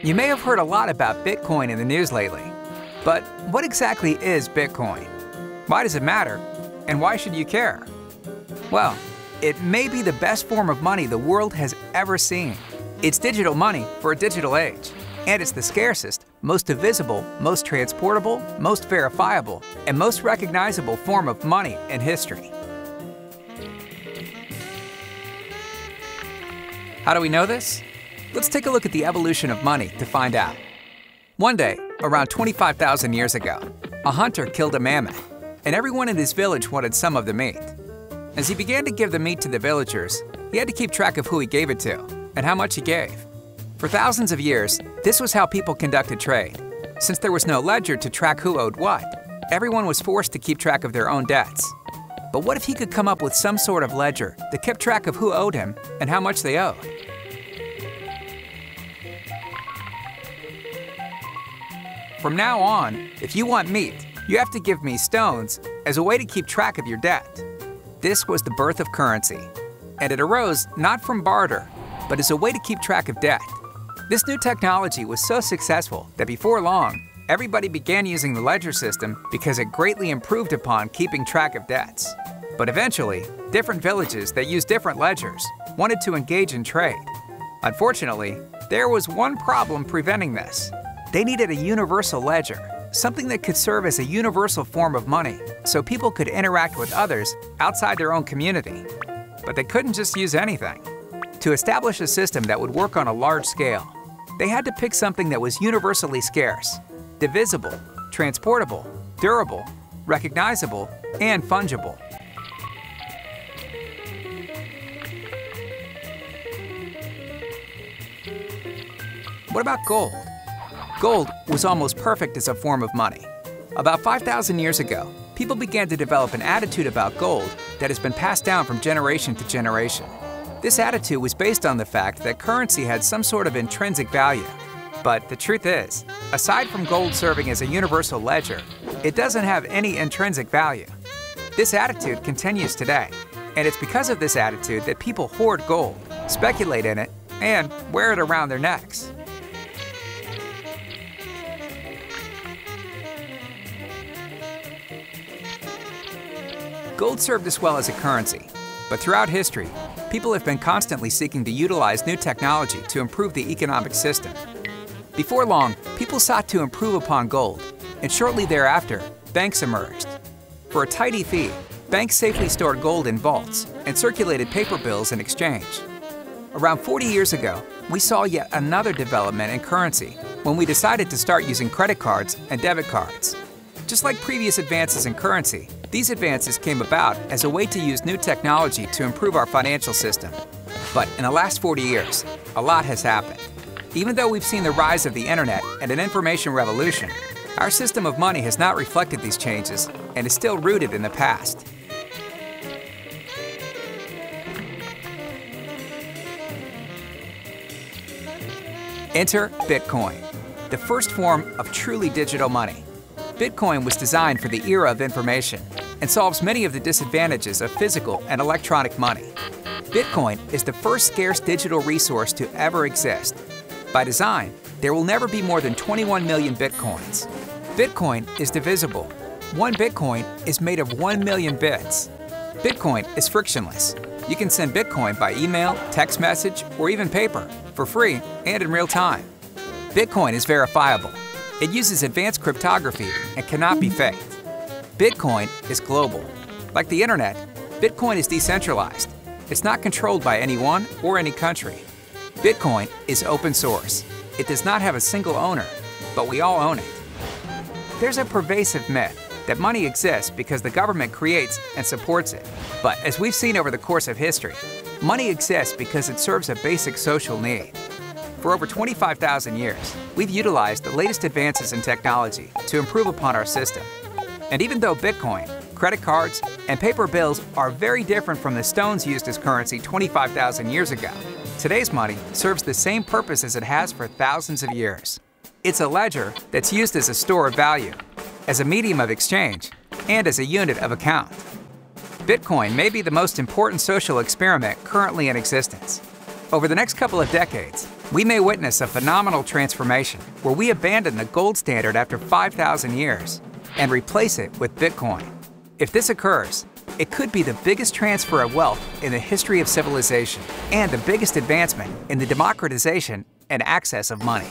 You may have heard a lot about Bitcoin in the news lately. But what exactly is Bitcoin? Why does it matter? And why should you care? Well, it may be the best form of money the world has ever seen. It's digital money for a digital age. And it's the scarcest, most divisible, most transportable, most verifiable, and most recognizable form of money in history. How do we know this? Let's take a look at the evolution of money to find out. One day, around 25,000 years ago, a hunter killed a mammoth, and everyone in his village wanted some of the meat. As he began to give the meat to the villagers, he had to keep track of who he gave it to and how much he gave. For thousands of years, this was how people conducted trade. Since there was no ledger to track who owed what, everyone was forced to keep track of their own debts. But what if he could come up with some sort of ledger that kept track of who owed him and how much they owed? From now on, if you want meat, you have to give me stones as a way to keep track of your debt. This was the birth of currency, and it arose not from barter, but as a way to keep track of debt. This new technology was so successful that before long, everybody began using the ledger system because it greatly improved upon keeping track of debts. But eventually, different villages that used different ledgers wanted to engage in trade. Unfortunately, there was one problem preventing this. They needed a universal ledger, something that could serve as a universal form of money so people could interact with others outside their own community. But they couldn't just use anything. To establish a system that would work on a large scale, they had to pick something that was universally scarce, divisible, transportable, durable, recognizable, and fungible. What about gold? Gold was almost perfect as a form of money. About 5,000 years ago, people began to develop an attitude about gold that has been passed down from generation to generation. This attitude was based on the fact that currency had some sort of intrinsic value. But the truth is, aside from gold serving as a universal ledger, it doesn't have any intrinsic value. This attitude continues today, and it's because of this attitude that people hoard gold, speculate in it, and wear it around their necks. Gold served us well as a currency, but throughout history, people have been constantly seeking to utilize new technology to improve the economic system. Before long, people sought to improve upon gold, and shortly thereafter, banks emerged. For a tidy fee, banks safely stored gold in vaults and circulated paper bills in exchange. Around 40 years ago, we saw yet another development in currency when we decided to start using credit cards and debit cards. Just like previous advances in currency, these advances came about as a way to use new technology to improve our financial system. But in the last 40 years, a lot has happened. Even though we've seen the rise of the internet and an information revolution, our system of money has not reflected these changes and is still rooted in the past. Enter Bitcoin, the first form of truly digital money. Bitcoin was designed for the era of information and solves many of the disadvantages of physical and electronic money. Bitcoin is the first scarce digital resource to ever exist. By design, there will never be more than 21 million Bitcoins. Bitcoin is divisible. One Bitcoin is made of 1 million bits. Bitcoin is frictionless. You can send Bitcoin by email, text message, or even paper, for free and in real time. Bitcoin is verifiable. It uses advanced cryptography and cannot be faked. Bitcoin is global. Like the internet, Bitcoin is decentralized. It's not controlled by anyone or any country. Bitcoin is open source. It does not have a single owner, but we all own it. There's a pervasive myth that money exists because the government creates and supports it. But as we've seen over the course of history, money exists because it serves a basic social need. For over 25,000 years, we've utilized the latest advances in technology to improve upon our system. And even though Bitcoin, credit cards, and paper bills are very different from the stones used as currency 25,000 years ago, today's money serves the same purpose as it has for thousands of years. It's a ledger that's used as a store of value, as a medium of exchange, and as a unit of account. Bitcoin may be the most important social experiment currently in existence. Over the next couple of decades, We may witness a phenomenal transformation where we abandon the gold standard after 5,000 years and replace it with Bitcoin. If this occurs, it could be the biggest transfer of wealth in the history of civilization and the biggest advancement in the democratization and access of money.